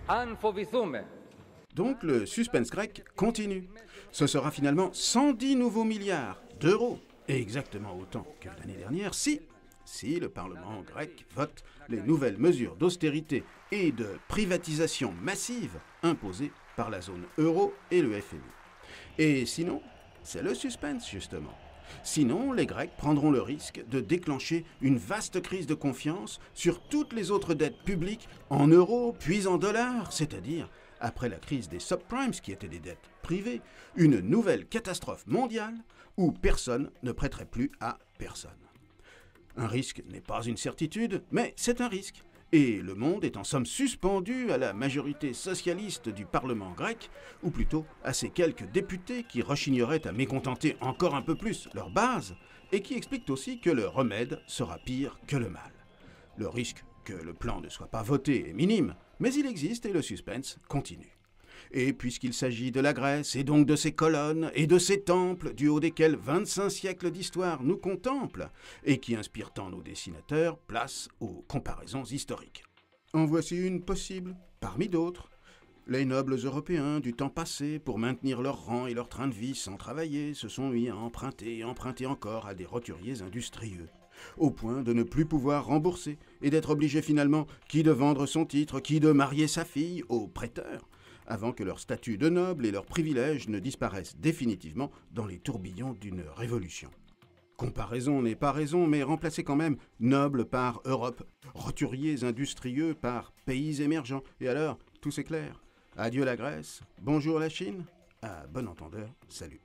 αν φοβηθούμε. Donc le suspense grec continue. Ce sera finalement 110 nouveaux milliards d'euros, et exactement autant que l'année dernière, si le Parlement grec vote les nouvelles mesures d'austérité et de privatisation massive imposées par la zone euro et le FMI. Et sinon, c'est le suspense justement. Sinon, les Grecs prendront le risque de déclencher une vaste crise de confiance sur toutes les autres dettes publiques en euros puis en dollars, c'est-à-dire, après la crise des subprimes qui étaient des dettes privées, une nouvelle catastrophe mondiale où personne ne prêterait plus à personne. Un risque n'est pas une certitude, mais c'est un risque. Et le monde est en somme suspendu à la majorité socialiste du Parlement grec, ou plutôt à ces quelques députés qui rechigneraient à mécontenter encore un peu plus leur base, et qui expliquent aussi que le remède sera pire que le mal. Le risque que le plan ne soit pas voté est minime, mais il existe et le suspense continue. Et puisqu'il s'agit de la Grèce, et donc de ses colonnes, et de ses temples, du haut desquels 25 siècles d'histoire nous contemplent, et qui inspirent tant nos dessinateurs, place aux comparaisons historiques. En voici une possible, parmi d'autres. Les nobles européens du temps passé, pour maintenir leur rang et leur train de vie sans travailler, se sont mis à emprunter et emprunter encore à des roturiers industrieux, au point de ne plus pouvoir rembourser, et d'être obligés finalement qui de vendre son titre, qui de marier sa fille aux prêteurs, avant que leur statut de noble et leurs privilèges ne disparaissent définitivement dans les tourbillons d'une révolution. Comparaison n'est pas raison, mais remplacer quand même noble par Europe, roturiers industrieux par pays émergents. Et alors, tout c'est clair. Adieu la Grèce, bonjour la Chine, à bon entendeur, salut.